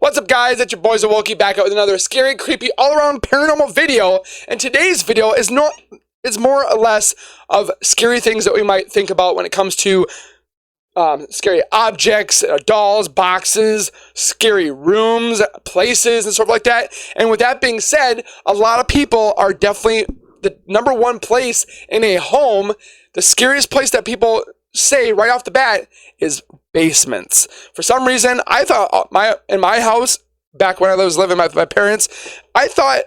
What's up, guys? It's your boy Zowoki back out with another scary, creepy, all-around paranormal video. And today's video is more or less of scary things that we might think about when it comes to scary objects, dolls, boxes, scary rooms, places, and stuff like that. And with that being said, a lot of people are definitely the number one place in a home. The scariest place that people say right off the bat is basements. For some reason, I thought in my house, back when I was living with my parents, I thought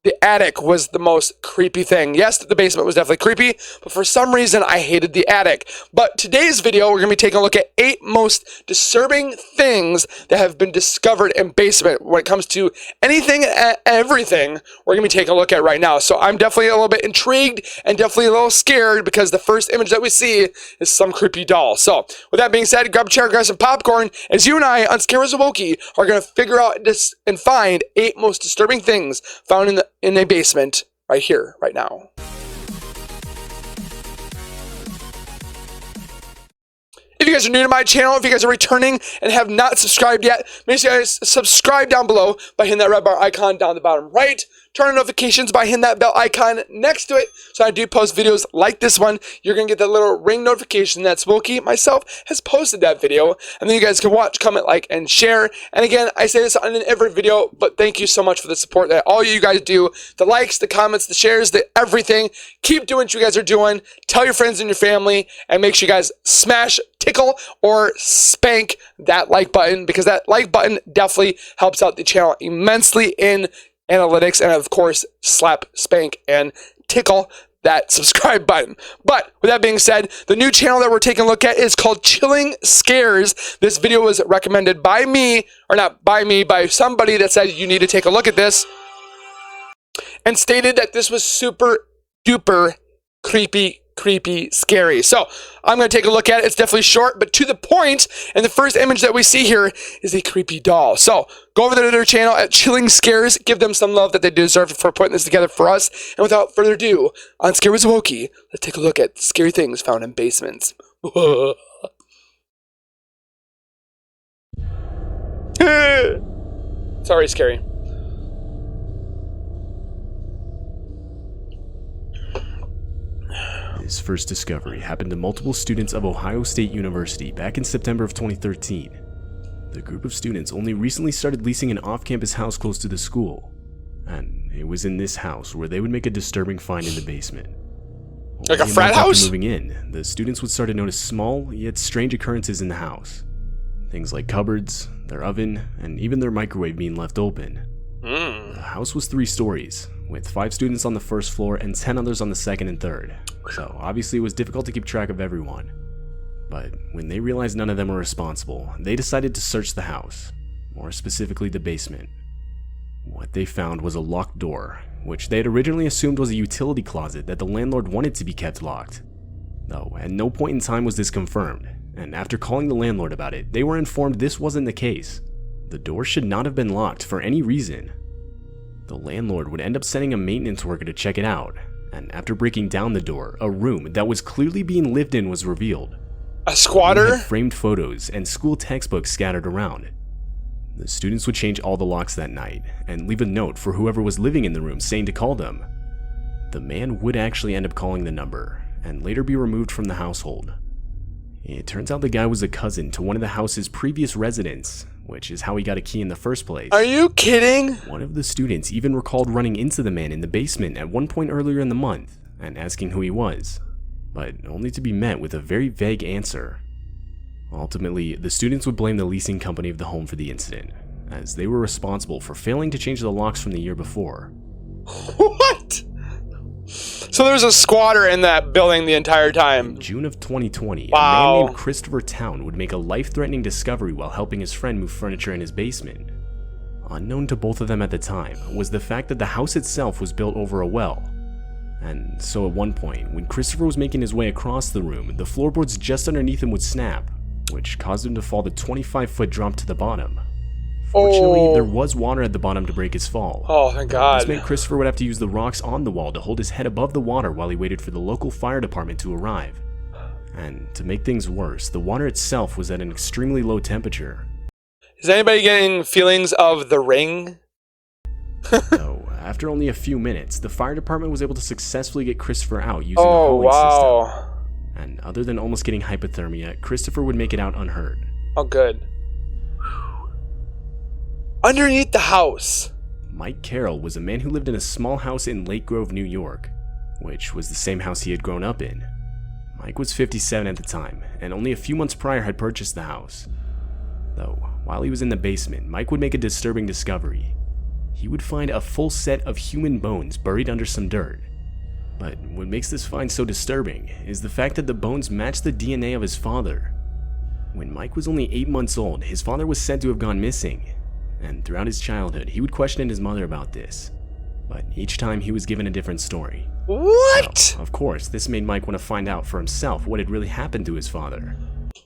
the attic was the most creepy thing. Yes, the basement was definitely creepy, but for some reason, I hated the attic. But today's video, we're going to be taking a look at 8 most disturbing things that have been discovered in basement. When it comes to anything and everything, we're going to be taking a look at right now. So I'm definitely a little bit intrigued and definitely a little scared because the first image that we see is some creepy doll. So with that being said, grab a chair, grab some popcorn, as you and I on Scary Zowoki are going to figure out this and find 8 most disturbing things found in a basement right here, right now. If you guys are new to my channel, if you guys are returning and have not subscribed yet, make sure you guys subscribe down below by hitting that red bar icon down the bottom right. Turn on notifications by hitting that bell icon next to it. So I do post videos like this one. You're going to get that little ring notification that Zowoki myself has posted that video. And then you guys can watch, comment, like, and share. And again, I say this on every video, but thank you so much for the support that all you guys do. The likes, the comments, the shares, the everything. Keep doing what you guys are doing. Tell your friends and your family. And make sure you guys smash, tickle, or spank that like button, because that like button definitely helps out the channel immensely in analytics, and of course slap, spank, and tickle that subscribe button. But with that being said, the new channel that we're taking a look at is called Chilling Scares. This video was recommended by me, or not by me, by somebody that said you need to take a look at this and stated that this was super duper creepy, scary. So I'm going to take a look at it. It's definitely short, but to the point. And the first image that we see here is a creepy doll. So go over to their channel at Chilling Scares. Give them some love that they deserve for putting this together for us. And without further ado, on Scary Zowoki, let's take a look at scary things found in basements. Sorry, scary. His first discovery happened to multiple students of Ohio State University back in September of 2013. The group of students only recently started leasing an off-campus house close to the school, and it was in this house where they would make a disturbing find in the basement. Like a frat house? After moving in, the students would start to notice small yet strange occurrences in the house. Things like cupboards, their oven, and even their microwave being left open. The house was 3 stories, with 5 students on the first floor and 10 others on the second and third. So obviously it was difficult to keep track of everyone. But when they realized none of them were responsible, they decided to search the house, more specifically the basement. What they found was a locked door, which they had originally assumed was a utility closet that the landlord wanted to be kept locked. Though at no point in time was this confirmed, and after calling the landlord about it, they were informed this wasn't the case. The door should not have been locked for any reason. The landlord would end up sending a maintenance worker to check it out, and after breaking down the door, a room that was clearly being lived in was revealed. A squatter? It had framed photos and school textbooks scattered around. The students would change all the locks that night and leave a note for whoever was living in the room saying to call them. The man would actually end up calling the number and later be removed from the household. It turns out the guy was a cousin to one of the house's previous residents, which is how he got a key in the first place. Are you kidding? One of the students even recalled running into the man in the basement at one point earlier in the month and asking who he was, but only to be met with a very vague answer. Ultimately, the students would blame the leasing company of the home for the incident, as they were responsible for failing to change the locks from the year before. What? So there was a squatter in that building the entire time. In June of 2020, wow. A man named Christopher Town would make a life-threatening discovery while helping his friend move furniture in his basement. Unknown to both of them at the time was the fact that the house itself was built over a well. And so at one point, when Christopher was making his way across the room, the floorboards just underneath him would snap, which caused him to fall the 25-foot drop to the bottom. Fortunately, there was water at the bottom to break his fall. Oh, thank God. This meant Christopher would have to use the rocks on the wall to hold his head above the water while he waited for the local fire department to arrive. And to make things worse, the water itself was at an extremely low temperature. Is anybody getting feelings of The Ring? So, after only a few minutes, the fire department was able to successfully get Christopher out using the Oh, hauling wow. system. And other than almost getting hypothermia, Christopher would make it out unhurt. Oh, good. Underneath the house. Mike Carroll was a man who lived in a small house in Lake Grove, New York, which was the same house he had grown up in. Mike was 57 at the time, and only a few months prior had purchased the house. Though, while he was in the basement, Mike would make a disturbing discovery. He would find a full set of human bones buried under some dirt. But what makes this find so disturbing is the fact that the bones matched the DNA of his father. When Mike was only 8 months old, his father was said to have gone missing, and throughout his childhood, he would question his mother about this. But each time he was given a different story. What? So, of course, this made Mike want to find out for himself what had really happened to his father.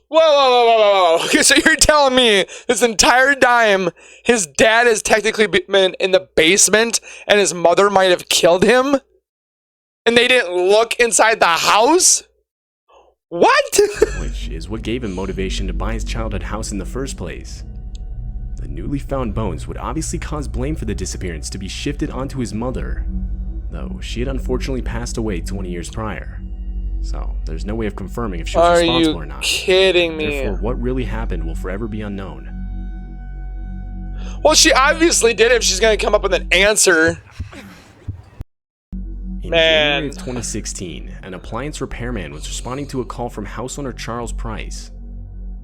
Whoa. Okay, so you're telling me this entire time his dad has technically been in the basement and his mother might have killed him? And they didn't look inside the house? What? Which is what gave him motivation to buy his childhood house in the first place. The newly found bones would obviously cause blame for the disappearance to be shifted onto his mother, though she had unfortunately passed away 20 years prior. So there's no way of confirming if she was responsible or not. Are you kidding me? Therefore, what really happened will forever be unknown. Well, she obviously did if she's going to come up with an answer. In January of 2016, an appliance repairman was responding to a call from house owner Charles Price.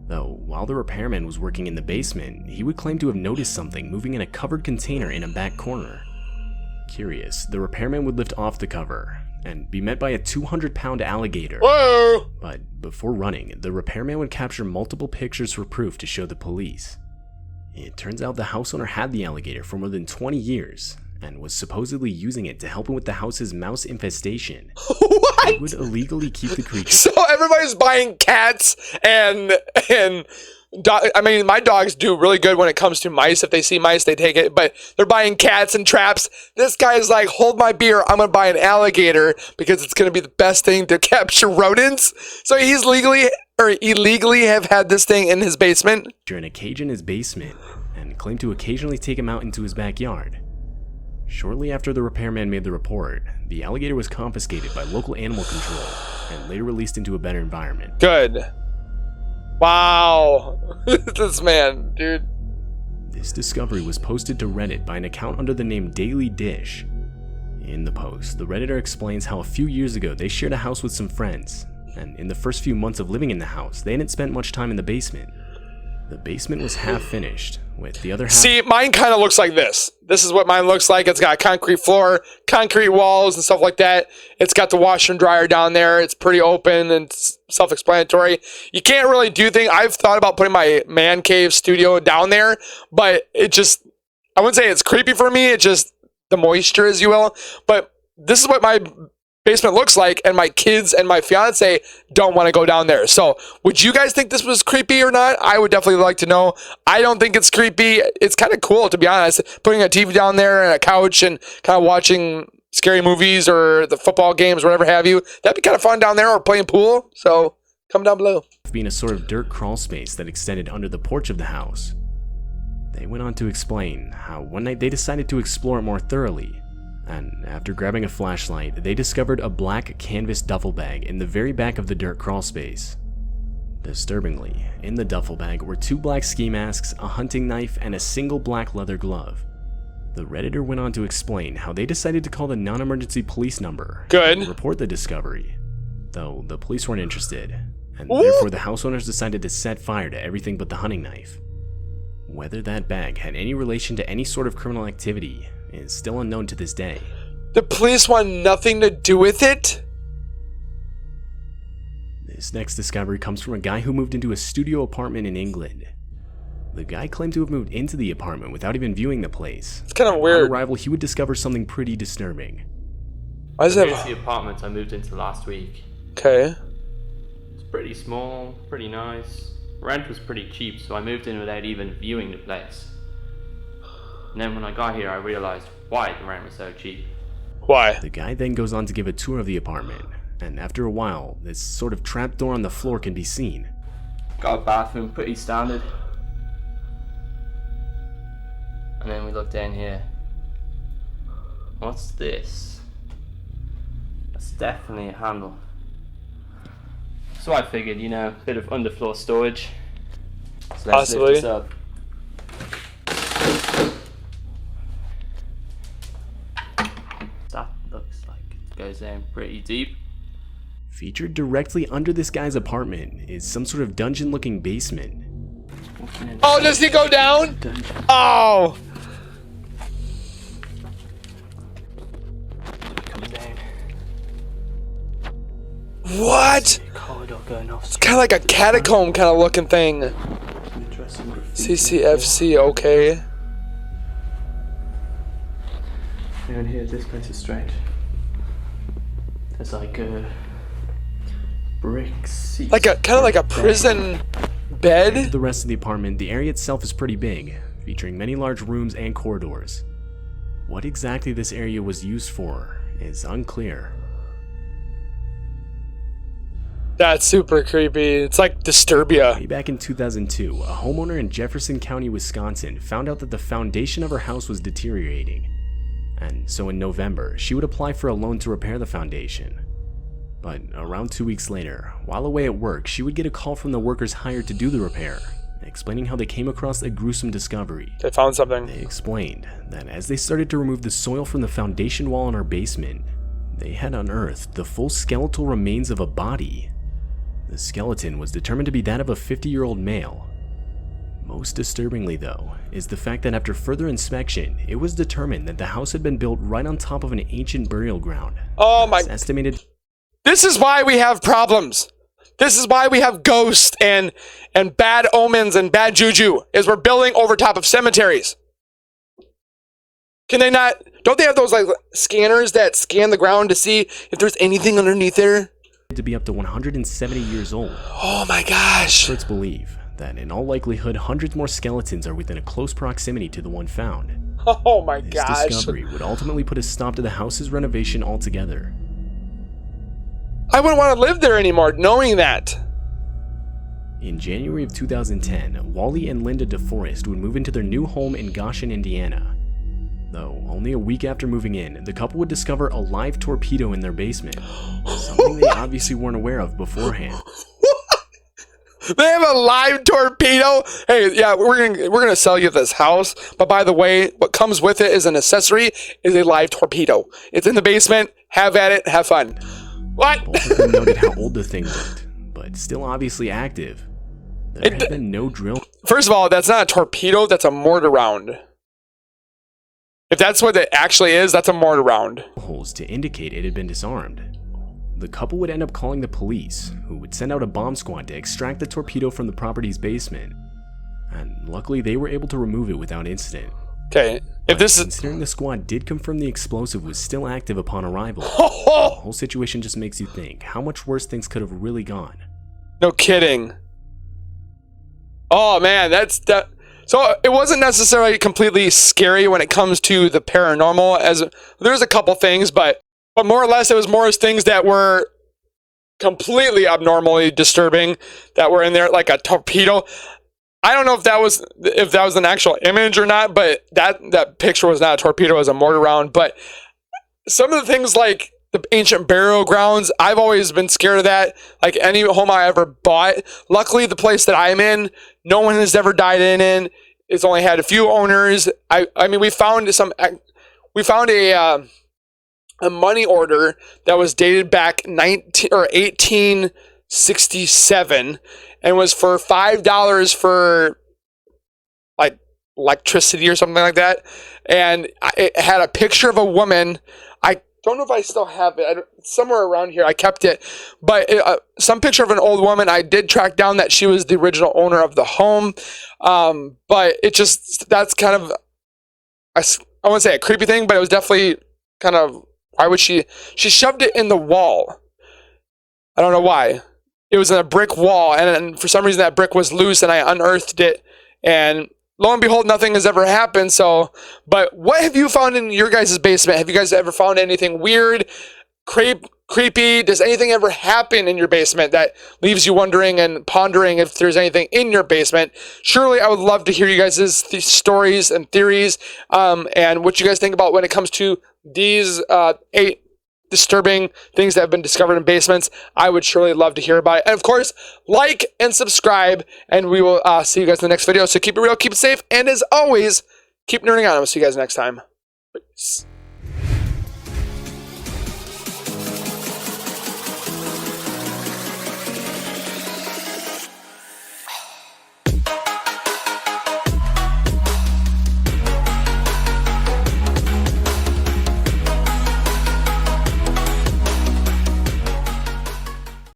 Though, while the repairman was working in the basement, he would claim to have noticed something moving in a covered container in a back corner. Curious, the repairman would lift off the cover and be met by a 200-pound alligator. Whoa! But before running, the repairman would capture multiple pictures for proof to show the police. It turns out the house owner had the alligator for more than 20 years and was supposedly using it to help him with the house's mouse infestation. What? He would illegally keep the creature. So everybody's buying cats and I mean, my dogs do really good when it comes to mice. If they see mice, they take it. But they're buying cats and traps. This guy's like, hold my beer. I'm going to buy an alligator because it's going to be the best thing to capture rodents. So he's illegally have had this thing in his basement. In a cage in his basement and claimed to occasionally take him out into his backyard. Shortly after the repairman made the report, the alligator was confiscated by local animal control and later released into a better environment. Good. Wow. This man, dude. This discovery was posted to Reddit by an account under the name Daily Dish. In the post, the Redditor explains how a few years ago they shared a house with some friends, and in the first few months of living in the house, they hadn't spent much time in the basement. The basement was half finished, with the other half... See, mine kind of looks like this. This is what mine looks like. It's got a concrete floor, concrete walls, and stuff like that. It's got the washer and dryer down there. It's pretty open and self-explanatory. You can't really do things. I've thought about putting my man cave studio down there, but it just... I wouldn't say it's creepy for me. It's just the moisture, as you will. But this is what my basement looks like, and my kids and my fiance don't want to go down there. So would you guys think this was creepy or not? I would definitely like to know. I don't think it's creepy. It's kind of cool, to be honest, putting a TV down there and a couch and kind of watching scary movies or the football games, whatever have you. That'd be kind of fun down there, or playing pool. So comment down below. Being a sort of dirt crawl space that extended under the porch of the house. They went on to explain how one night they decided to explore it more thoroughly. And after grabbing a flashlight, they discovered a black canvas duffel bag in the very back of the dirt crawl space. Disturbingly, in the duffel bag were 2 black ski masks, a hunting knife, and a single black leather glove. The Redditor went on to explain how they decided to call the non-emergency police number Good. to report the discovery, though the police weren't interested, and therefore the house owners decided to set fire to everything but the hunting knife. Whether that bag had any relation to any sort of criminal activity is still unknown to this day. The police want nothing to do with it? This next discovery comes from a guy who moved into a studio apartment in England. The guy claimed to have moved into the apartment without even viewing the place. It's kind of weird. On arrival, he would discover something pretty disturbing. Why does it Here's have... the apartment I moved into last week. Okay. It's pretty small, pretty nice. Rent was pretty cheap, so I moved in without even viewing the place. And then when I got here, I realized why the rent was so cheap. Why? The guy then goes on to give a tour of the apartment, and after a while, this sort of trapdoor on the floor can be seen. Got a bathroom, pretty standard. And then we look down here. What's this? That's definitely a handle. So I figured, you know, a bit of underfloor storage. So let's lift this up. That looks like it goes down pretty deep. Featured directly under this guy's apartment is some sort of dungeon-looking basement. Oh, does he go down? Oh! Coming down. What? Corridor going off. It's kind of like a catacomb kind of looking thing. CCFC, okay. Down here, this place is strange. There's like a brick seat. Like a kind of like a prison bed. The rest of the apartment, the area itself is pretty big, featuring many large rooms and corridors. What exactly this area was used for is unclear. That's super creepy. It's like Disturbia. Way back in 2002, a homeowner in Jefferson County, Wisconsin found out that the foundation of her house was deteriorating. And so in November, she would apply for a loan to repair the foundation. But around 2 weeks later, while away at work, she would get a call from the workers hired to do the repair, explaining how they came across a gruesome discovery. They found something. They explained that as they started to remove the soil from the foundation wall in our basement, they had unearthed the full skeletal remains of a body. The skeleton was determined to be that of a 50-year-old male. Most disturbingly, though, is the fact that after further inspection, it was determined that the house had been built right on top of an ancient burial ground. Oh my! It's estimated. This is why we have problems. This is why we have ghosts and bad omens and bad juju. Is we're building over top of cemeteries. Can they not? Don't they have those like scanners that scan the ground to see if there's anything underneath there? To be up to 170 years old. Oh my gosh. Experts believe that in all likelihood hundreds more skeletons are within a close proximity to the one found. Oh my This gosh. discovery would ultimately put a stop to the house's renovation altogether. I wouldn't want to live there anymore knowing that. In January of 2010, Wally and Linda DeForest would move into their new home in Goshen, Indiana. Though, only a week after moving in, the couple would discover a live torpedo in their basement. Something they obviously weren't aware of beforehand. They have a live torpedo. Hey, yeah, we're gonna sell you this house. But by the way, what comes with it as an accessory is a live torpedo. It's in the basement. Have at it. Have fun. What? Both of them noted how old the thing looked, but still obviously active. There had been no drill. First of all, that's not a torpedo. That's a mortar round. If that's what it actually is, that's a mortar round. Holes to indicate it had been disarmed. The couple would end up calling the police, who would send out a bomb squad to extract the torpedo from the property's basement. And luckily, they were able to remove it without incident. Okay, if this is... Considering the squad did confirm the explosive was still active upon arrival, the whole situation just makes you think how much worse things could have really gone. No kidding. Oh man, that. So it wasn't necessarily completely scary when it comes to the paranormal. As there's a couple things, but more or less it was more as things that were completely abnormally disturbing that were in there, like a torpedo. I don't know if that was an actual image or not, but that picture was not a torpedo, it was a mortar round. But some of the things like the ancient burial grounds, I've always been scared of that. Like any home I ever bought. Luckily, the place that I'm in, no one has ever died in. It's only had a few owners. I mean, we found a money order that was dated back 1867 and was for $5 for like electricity or something like that. And it had a picture of a woman. I don't know if I still have it. Somewhere around here, I kept it. But some picture of an old woman. I did track down that she was the original owner of the home. But it just, that's kind of, I wouldn't say a creepy thing, but it was definitely kind of, why would she shoved it in the wall. I don't know why. It was in a brick wall, and for some reason that brick was loose, and I unearthed it, and lo and behold, nothing has ever happened. So, but what have you found in your guys' basement? Have you guys ever found anything weird, creepy? Does anything ever happen in your basement that leaves you wondering and pondering if there's anything in your basement? Surely I would love to hear you guys' stories and theories, and what you guys think about when it comes to these 8 disturbing things that have been discovered in basements. I would surely love to hear about it. And of course, like and subscribe, and we will see you guys in the next video. So keep it real, keep it safe, and as always, keep nerding on. We'll see you guys next time. Peace.